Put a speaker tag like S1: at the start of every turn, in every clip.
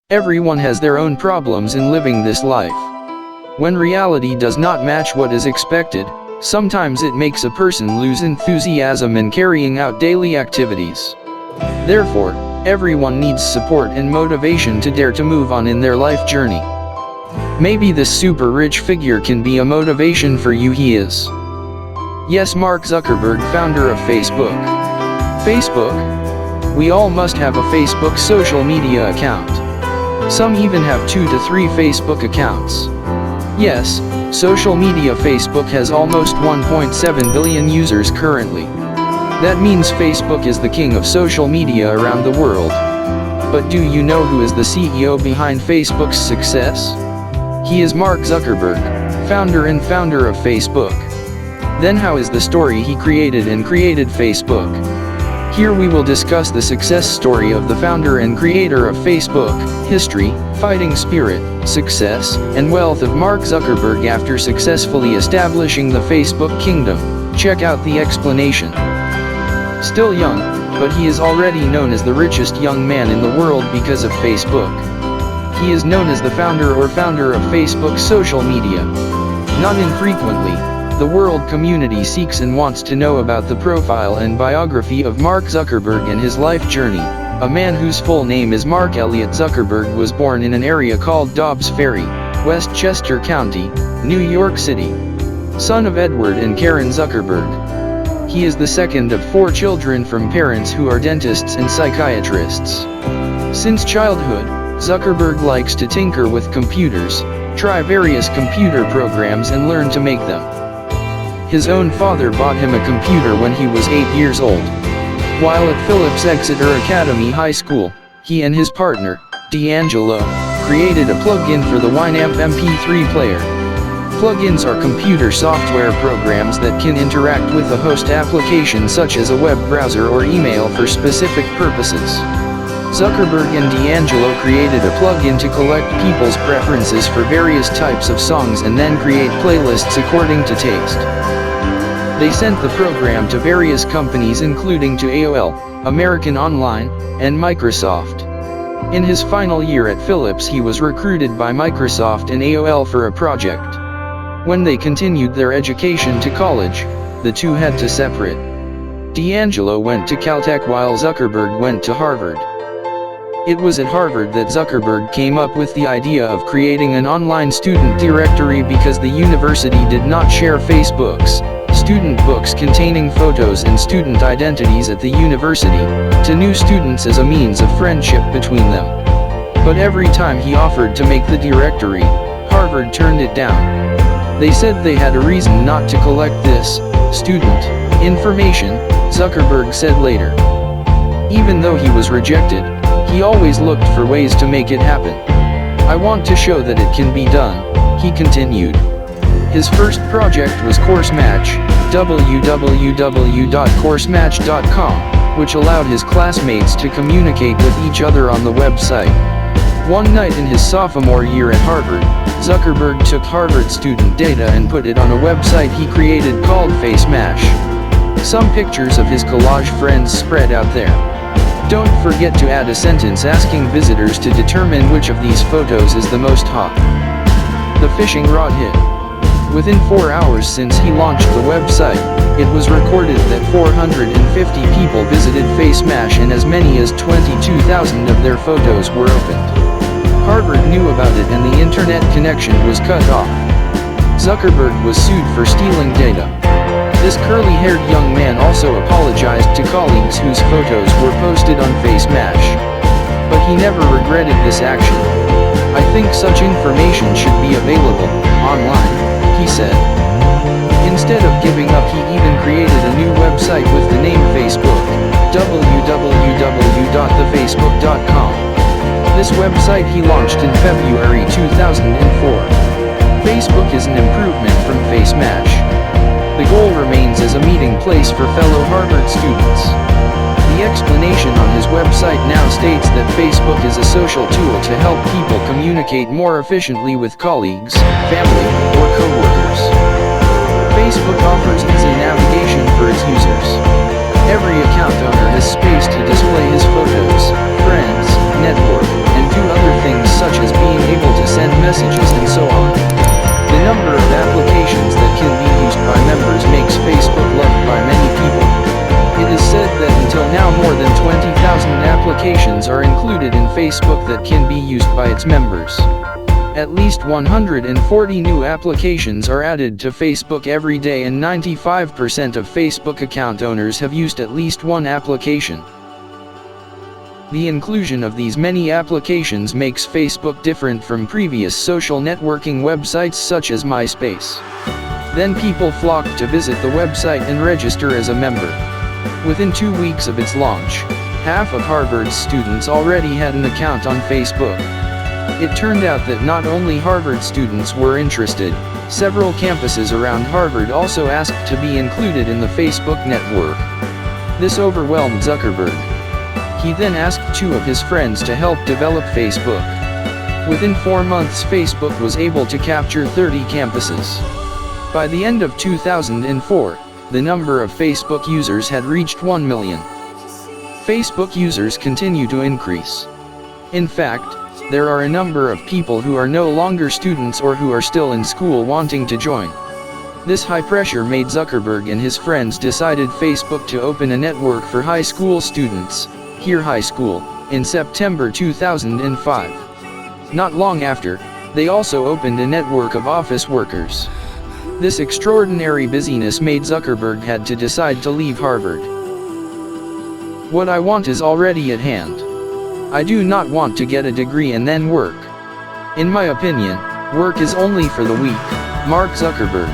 S1: Everyone has their own problems in living this life. When reality does not match what is expected, sometimes it makes a person lose enthusiasm in carrying out daily activities. Therefore, everyone needs support and motivation to dare to move on in their life journey. Maybe this super rich figure can be a motivation for you. He is. Yes, Mark Zuckerberg, founder of Facebook. Facebook? We all must have a Facebook social media account. Some even have 2 to 3 Facebook accounts. Yes, social media Facebook has almost 1.7 billion users currently. That means Facebook is the king of social media around the world. But do you know who is the CEO behind Facebook's success? He is Mark Zuckerberg, founder of Facebook. Then how is the story he created Facebook? Here we will discuss the success story of the founder and creator of Facebook, history, fighting spirit, success, and wealth of Mark Zuckerberg after successfully establishing the Facebook kingdom. Check out the explanation. Still young, but he is already known as the richest young man in the world because of Facebook. He is known as the founder of Facebook social media. Not infrequently, the world community seeks and wants to know about the profile and biography of Mark Zuckerberg and his life journey. A man whose full name is Mark Elliott Zuckerberg was born in an area called Dobbs Ferry, Westchester County, New York City. Son of Edward and Karen Zuckerberg. He is the second of 4 children from parents who are dentists and psychiatrists. Since childhood, Zuckerberg likes to tinker with computers, try various computer programs and learn to make them. His own father bought him a computer when he was 8 years old. While at Phillips Exeter Academy High School, he and his partner, D'Angelo, created a plug-in for the Winamp MP3 player. Plugins are computer software programs that can interact with a host application such as a web browser or email for specific purposes. Zuckerberg and D'Angelo created a plugin to collect people's preferences for various types of songs and then create playlists according to taste. They sent the program to various companies including to AOL, American Online, and Microsoft. In his final year at Philips he was recruited by Microsoft and AOL for a project. When they continued their education to college, the two had to separate. D'Angelo went to Caltech while Zuckerberg went to Harvard. It was at Harvard that Zuckerberg came up with the idea of creating an online student directory because the university did not share Facebook's student books containing photos and student identities at the university to new students as a means of friendship between them. But every time he offered to make the directory, Harvard turned it down. They said they had a reason not to collect this student information, Zuckerberg said later. Even though he was rejected, he always looked for ways to make it happen. I want to show that it can be done, he continued. His first project was CourseMatch, www.coursematch.com, which allowed his classmates to communicate with each other on the website. One night in his sophomore year at Harvard, Zuckerberg took Harvard student data and put it on a website he created called FaceMash. Some pictures of his collage friends spread out there. Don't forget to add a sentence asking visitors to determine which of these photos is the most hot. The fishing rod hit. Within 4 hours since he launched the website, it was recorded that 450 people visited FaceMash and as many as 22,000 of their photos were opened. Harvard knew about it and the internet connection was cut off. Zuckerberg was sued for stealing data. This curly-haired young man also apologized to colleagues whose photos were posted on FaceMash. But he never regretted this action. I think such information should be available online, he said. Instead of giving up, he even created a new website with the name Facebook, www.thefacebook.com. This website he launched in February 2004. Facebook is an improvement from FaceMash. The goal remains as a meeting place for fellow Harvard students. The explanation on his website now states that Facebook is a social tool to help people communicate more efficiently with colleagues, family, or co-workers. Facebook offers easy navigation for its users. Every account owner has space to display his photos, friends, network, and do other things Facebook that can be used by its members. At least 140 new applications are added to Facebook every day, and 95% of Facebook account owners have used at least one application. The inclusion of these many applications makes Facebook different from previous social networking websites such as MySpace. Then people flocked to visit the website and register as a member. Within 2 weeks of its launch, half of Harvard's students already had an account on Facebook. It turned out that not only Harvard students were interested, several campuses around Harvard also asked to be included in the Facebook network. This overwhelmed Zuckerberg. He then asked 2 of his friends to help develop Facebook. Within 4 months, Facebook was able to capture 30 campuses. By the end of 2004, the number of Facebook users had reached 1 million. Facebook users continue to increase. In fact, there are a number of people who are no longer students or who are still in school wanting to join. This high pressure made Zuckerberg and his friends decided Facebook to open a network for high school students, here high school, in September 2005. Not long after, they also opened a network of office workers. This extraordinary busyness made Zuckerberg had to decide to leave Harvard. What I want is already at hand. I do not want to get a degree and then work. In my opinion, work is only for the weak. Mark Zuckerberg.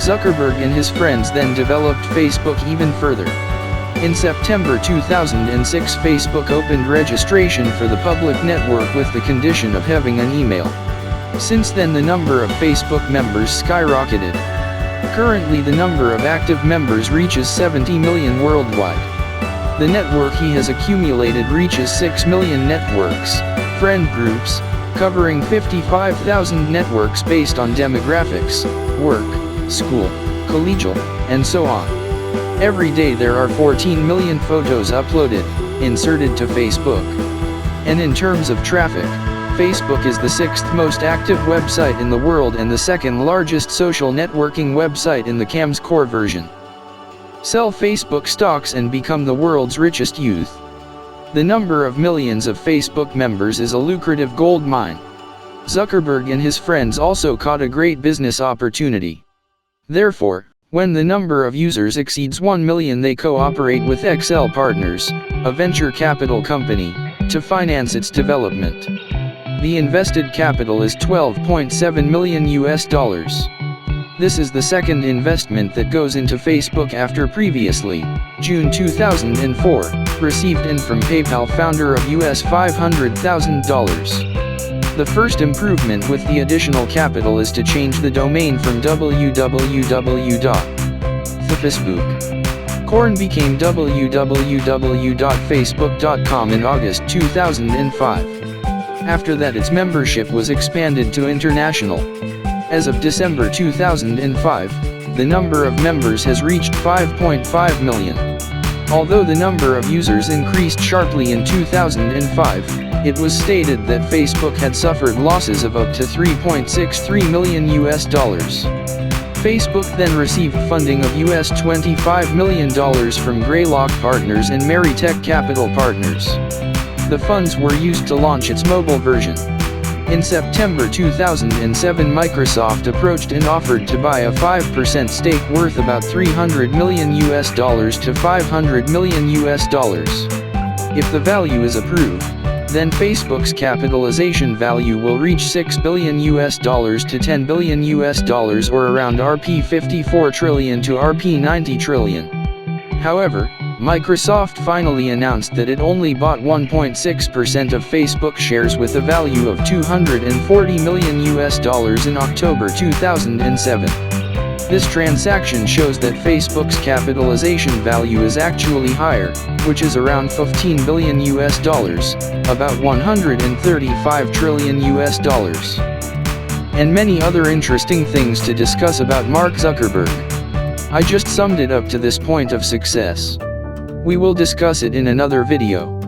S1: Zuckerberg and his friends then developed Facebook even further. In September 2006, Facebook opened registration for the public network with the condition of having an email. Since then, the number of Facebook members skyrocketed. Currently, the number of active members reaches 70 million worldwide. The network he has accumulated reaches 6 million networks, friend groups, covering 55,000 networks based on demographics, work, school, collegial, and so on. Every day there are 14 million photos uploaded, inserted to Facebook. And in terms of traffic, Facebook is the 6th most active website in the world and the 2nd largest social networking website in the CAM's core version. Sell Facebook stocks and become the world's richest youth. The number of millions of Facebook members is a lucrative gold mine. Zuckerberg and his friends also caught a great business opportunity. Therefore, when the number of users exceeds 1 million, they cooperate with XL Partners, a venture capital company, to finance its development. The invested capital is $12.7 million. This is the second investment that goes into Facebook after previously, June 2004, received in from PayPal founder of $500,000. The first improvement with the additional capital is to change the domain from www.Facebook. Corn became www.facebook.com in August 2005. After that, its membership was expanded to international. As of December 2005, the number of members has reached 5.5 million. Although the number of users increased sharply in 2005, it was stated that Facebook had suffered losses of up to $3.63 million. Facebook then received funding of $25 million from Greylock Partners and Meritech Capital Partners. The funds were used to launch its mobile version. In September 2007, Microsoft approached and offered to buy a 5% stake worth about $300 million to $500 million. If the value is approved, then Facebook's capitalization value will reach $6 billion to $10 billion or around Rp 54 trillion to Rp 90 trillion. However, Microsoft finally announced that it only bought 1.6% of Facebook shares with a value of $240 million in October 2007. This transaction shows that Facebook's capitalization value is actually higher, which is around $15 billion, about $135 trillion. And many other interesting things to discuss about Mark Zuckerberg. I just summed it up to this point of success. We will discuss it in another video.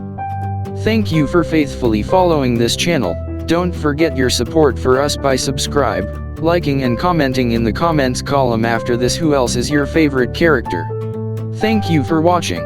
S1: Thank you for faithfully following this channel. Don't forget your support for us by subscribe, liking and commenting in the comments column after this. Who else is your favorite character? Thank you for watching.